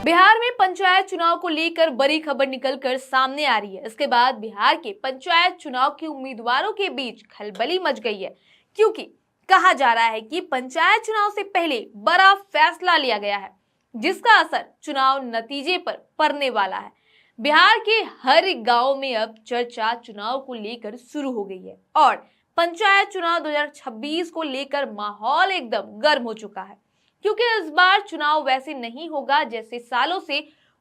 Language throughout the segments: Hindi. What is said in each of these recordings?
बिहार में पंचायत चुनाव को लेकर बड़ी खबर निकलकर सामने आ रही है। इसके बाद बिहार के पंचायत चुनाव के उम्मीदवारों के बीच खलबली मच गई है, क्योंकि कहा जा रहा है कि पंचायत चुनाव से पहले बड़ा फैसला लिया गया है, जिसका असर चुनाव नतीजे पर पड़ने वाला है। बिहार के हर गांव में अब चर्चा चुनाव को लेकर शुरू हो गई है और पंचायत चुनाव 2026 को लेकर माहौल एकदम गर्म हो चुका है, क्योंकि इस बार चुनाव वैसे नहीं होगा जैसे सालों से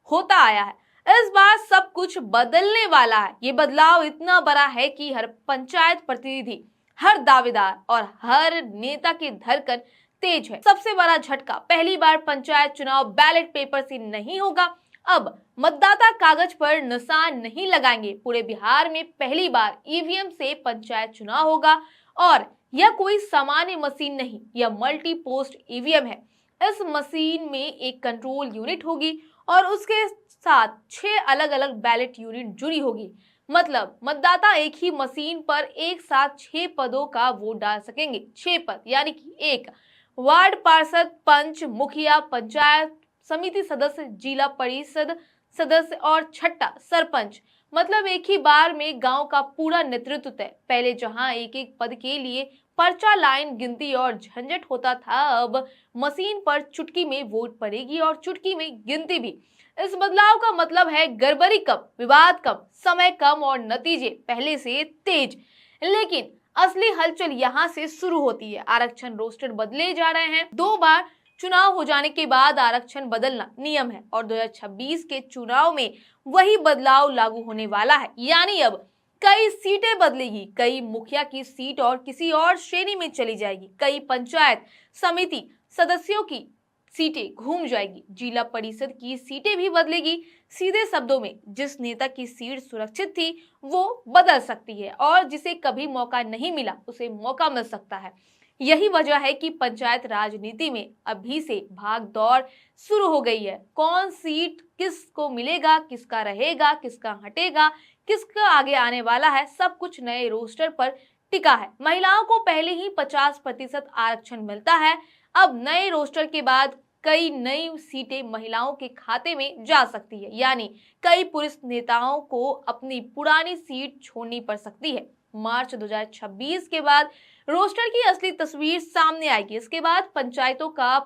होता आया है। इस बार सब कुछ बदलने वाला है। ये बदलाव इतना बड़ा है कि हर पंचायत प्रतिनिधि, हर दावेदार और हर नेता की धड़कन तेज है। सबसे बड़ा झटका, पहली बार पंचायत चुनाव बैलेट पेपर से नहीं होगा। अब मतदाता कागज पर निशान नहीं लगाएंगे। पूरे बिहार में पहली बार ईवीएम से पंचायत चुनाव होगा और यह कोई सामान्य मशीन नहीं, यह मल्टी पोस्ट ईवीएम है। इस मशीन में एक कंट्रोल यूनिट होगी और उसके साथ 6 अलग अलग बैलेट यूनिट जुड़ी होगी। मतलब मतदाता एक ही मशीन पर एक साथ 6 पदों का वोट डाल सकेंगे। 6 पद यानी कि 1 वार्ड पार्षद, पंच, मुखिया, पंचायत समिति सदस्य, जिला परिषद सदस्य और छठा सरपंच। मतलब एक ही बार में गांव का पूरा नेतृत्व तय। पहले जहां एक एक पद के लिए पर्चा, लाइन, गिनती और झंझट होता था, अब मशीन पर चुटकी में वोट पड़ेगी और चुटकी में गिनती भी। इस बदलाव का मतलब है गड़बड़ी कम, विवाद कम, समय कम और नतीजे पहले से तेज। लेकिन असली हलचल यहाँ से शुरू होती है। आरक्षण रोस्टर बदले जा रहे हैं। 2 बार चुनाव हो जाने के बाद आरक्षण बदलना नियम है और 2026 के चुनाव में वही बदलाव लागू होने वाला है। यानी अब कई सीटें बदलेगी, कई मुखिया की सीट और किसी और श्रेणी में चली जाएगी, कई पंचायत समिति सदस्यों की सीटें घूम जाएगी, जिला परिषद की सीटें भी बदलेगी। सीधे शब्दों में, जिस नेता की सीट सुरक्षित थी वो बदल सकती है और जिसे कभी मौका नहीं मिला उसे मौका मिल सकता है। यही वजह है कि पंचायत राजनीति में अभी से भाग दौड़ शुरू हो गई है। कौन सीट किसको मिलेगा, किसका रहेगा, किसका हटेगा, किसका आगे आने वाला है, सब कुछ नए रोस्टर पर टिका है। महिलाओं को पहले ही 50% आरक्षण मिलता है। अब नए रोस्टर के बाद कई नई सीटें महिलाओं के खाते में जा सकती है। यानी कई पुरुष नेताओं को अपनी पुरानी सीट छोड़नी पड़ सकती है। मार्च 2026 के बाद रोस्टर की असली तस्वीर सामने आएगी। इसके बाद पंचायतों का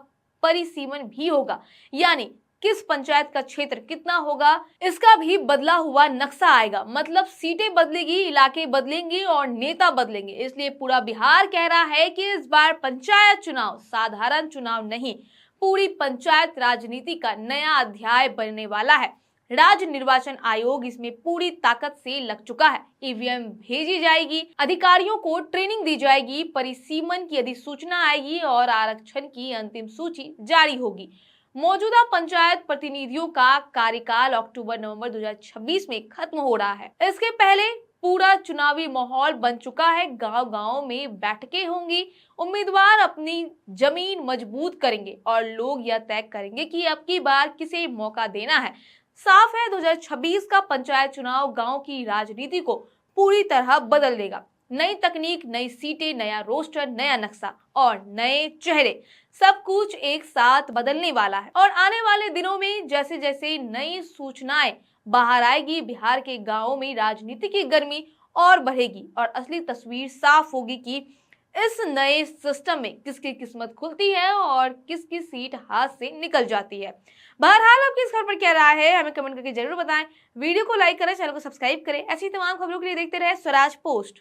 परिसीमन भी होगा, यानी किस पंचायत का क्षेत्र कितना होगा, इसका भी बदला हुआ नक्शा आएगा। मतलब सीटें बदलेगी, इलाके बदलेंगे और नेता बदलेंगे। इसलिए पूरा बिहार कह रहा है कि इस बार पंचायत चुनाव साधारण चुनाव नहीं, पूरी पंचायत राजनीति का नया अध्याय बनने वाला है। राज्य निर्वाचन आयोग इसमें पूरी ताकत से लग चुका है। ईवीएम भेजी जाएगी, अधिकारियों को ट्रेनिंग दी जाएगी, परिसीमन की अधिसूचना आएगी और आरक्षण की अंतिम सूची जारी होगी। मौजूदा पंचायत प्रतिनिधियों का कार्यकाल अक्टूबर-नवंबर 2026 में खत्म हो रहा है। इसके पहले पूरा चुनावी माहौल बन चुका है। गांव-गांव में बैठकें होंगी, उम्मीदवार अपनी जमीन मजबूत करेंगे और लोग यह तय करेंगे कि अब की बार किसे मौका देना है। साफ है, 2026 का पंचायत चुनाव गांव की राजनीति को पूरी तरह बदल देगा। नई तकनीक, नई सीटें, नया रोस्टर, नया नक्शा और नए चेहरे, सब कुछ एक साथ बदलने वाला है। और आने वाले दिनों में जैसे जैसे नई सूचनाएं बाहर आएगी, बिहार के गांवों में राजनीति की गर्मी और बढ़ेगी और असली तस्वीर साफ होगी कि इस नए सिस्टम में किसकी किस्मत खुलती है और किसकी सीट हाथ से निकल जाती है। बहरहाल आपकी इस खबर पर क्या राय है, हमें कमेंट करके जरूर बताएं। वीडियो को लाइक करें, चैनल को सब्सक्राइब करें। ऐसी तमाम खबरों के लिए देखते रहे स्वराज पोस्ट।